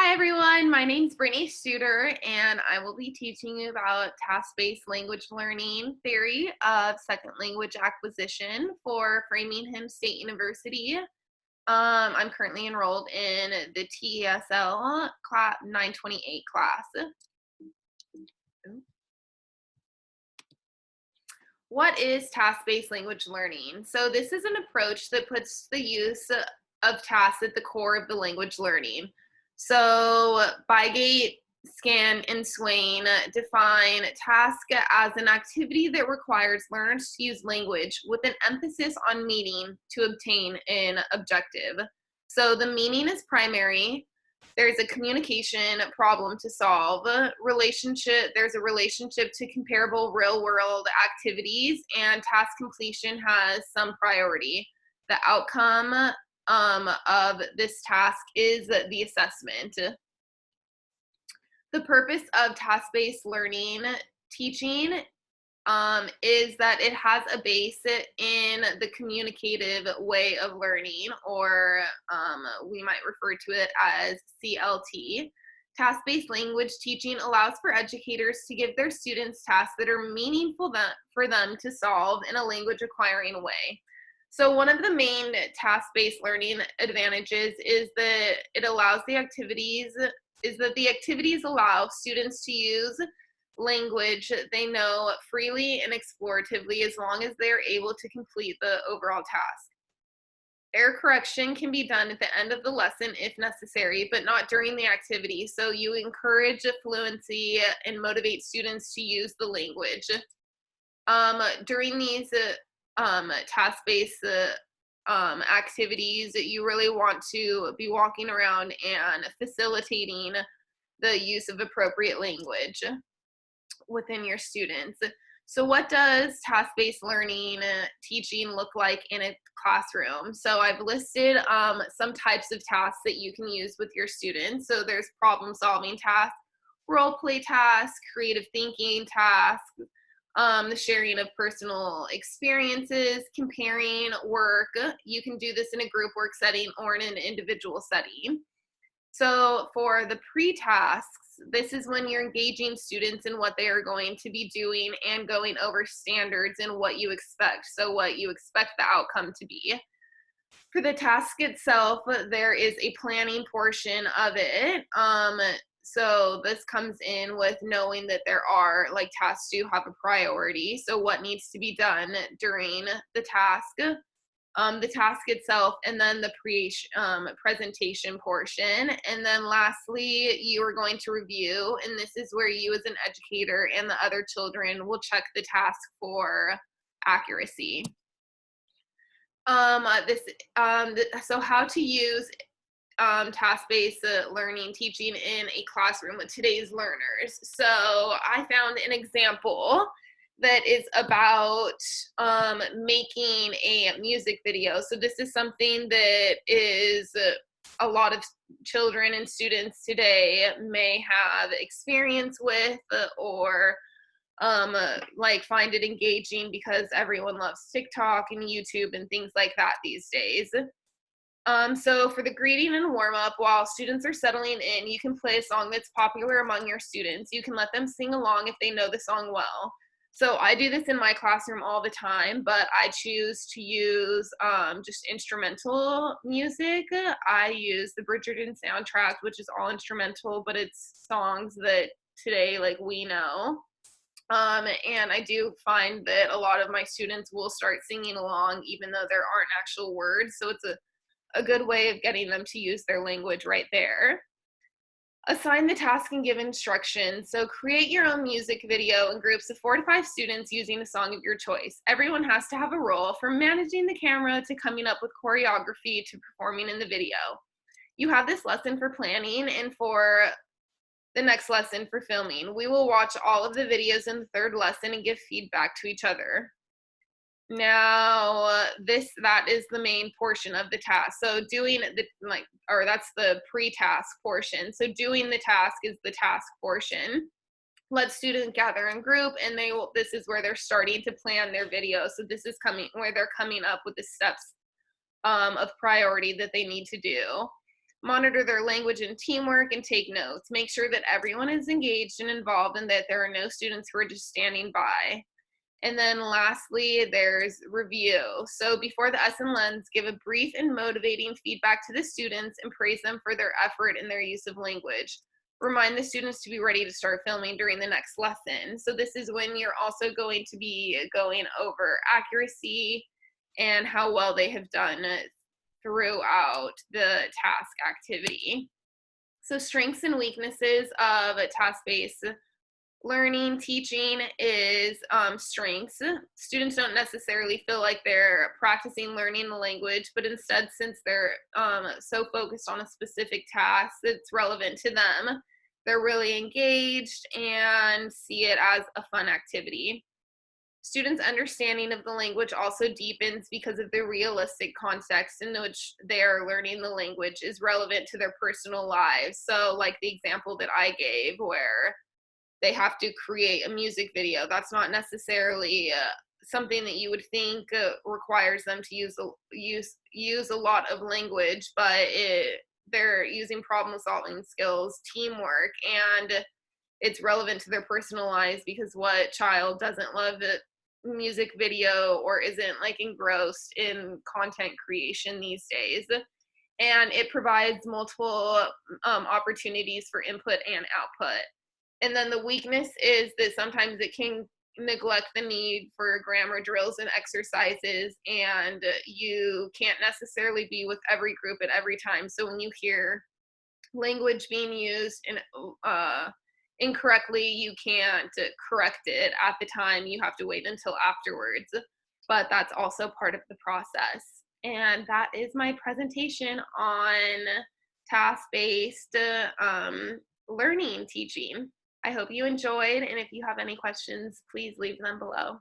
Hi everyone, my name's Brittany Studer and I will be teaching you about task-based language learning theory of second language acquisition for Framingham State University. I'm currently enrolled in the TESL class 928 class. What is task-based language learning? So this is an approach that puts the use of tasks at the core of the language learning. So Bygate, Scan, and Swain define task as an activity that requires learners to use language with an emphasis on meaning to obtain an objective. So the meaning is primary. There's a communication problem to solve. There's a relationship to comparable real world activities, and task completion has some priority. The outcome of this task is the assessment. The purpose of task-based learning teaching is that it has a base in the communicative way of learning, or we might refer to it as CLT. Task-based language teaching allows for educators to give their students tasks that are meaningful for them to solve in a language acquiring way. So one of the main task-based learning advantages is that the activities allow students to use language they know freely and exploratively as long as they are able to complete the overall task. Error correction can be done at the end of the lesson if necessary, but not during the activity. So you encourage fluency and motivate students to use the language. During these task-based activities, you really want to be walking around and facilitating the use of appropriate language within your students. So what does task-based learning teaching look like in a classroom? So I've listed some types of tasks that you can use with your students. So there's problem-solving tasks, role play tasks, creative thinking tasks, the sharing of personal experiences, comparing work. You can do this in a group work setting or in an individual setting. So for the pre-tasks, this is when you're engaging students in what they are going to be doing and going over standards and what you expect. So what you expect the outcome to be. For the task itself, there is a planning portion of it. So this comes in with knowing that there are, like, tasks do have a priority. So what needs to be done during the task itself, and then the presentation portion. And then lastly, you are going to review, and this is where you as an educator and the other children will check the task for accuracy. So how to use task-based learning teaching in a classroom with today's learners. So I found an example that is about making a music video. So this is something that is a lot of children and students today may have experience with, or like find it engaging because everyone loves TikTok and YouTube and things like that these days. So for the greeting and warm up, while students are settling in, you can play a song that's popular among your students. You can let them sing along if they know the song well. So I do this in my classroom all the time, but I choose to use just instrumental music. I use the Bridgerton soundtrack, which is all instrumental, but it's songs that today, like, we know. And I do find that a lot of my students will start singing along even though there aren't actual words. So it's a good way of getting them to use their language right there. Assign the task and give instructions. So create your own music video in groups of 4 to 5 students using a song of your choice. Everyone has to have a role, from managing the camera to coming up with choreography to performing in the video. You have this lesson for planning, and for the next lesson for filming. We will watch all of the videos in the third lesson and give feedback to each other. Now, that is the main portion of the task. So that's the pre-task portion. So doing the task is the task portion. Let students gather in group, and this is where they're starting to plan their video. So this is where they're coming up with the steps of priority that they need to do. Monitor their language and teamwork and take notes. Make sure that everyone is engaged and involved and that there are no students who are just standing by. And then lastly, there's review. So before the SN give a brief and motivating feedback to the students and praise them for their effort and their use of language. Remind the students to be ready to start filming during the next lesson. So this is when you're also going to be going over accuracy and how well they have done throughout the task activity. So strengths and weaknesses of a task-based learning teaching is strengths. Students don't necessarily feel like they're practicing learning the language, but instead, since they're so focused on a specific task that's relevant to them, they're really engaged and see it as a fun activity. Students' understanding of the language also deepens because of the realistic context in which they are learning the language is relevant to their personal lives. So, like the example that I gave, where they have to create a music video, that's not necessarily something that you would think requires them to use a lot of language, but they're using problem solving skills, teamwork, and it's relevant to their personal lives, because what child doesn't love it music video or isn't like engrossed in content creation these days? And it provides multiple opportunities for input and output. And then the weakness is that sometimes it can neglect the need for grammar drills and exercises, and you can't necessarily be with every group at every time. So when you hear language being used in incorrectly, you can't correct it at the time. You have to wait until afterwards. But that's also part of the process. And that is my presentation on task-based learning teaching. I hope you enjoyed, and if you have any questions, please leave them below.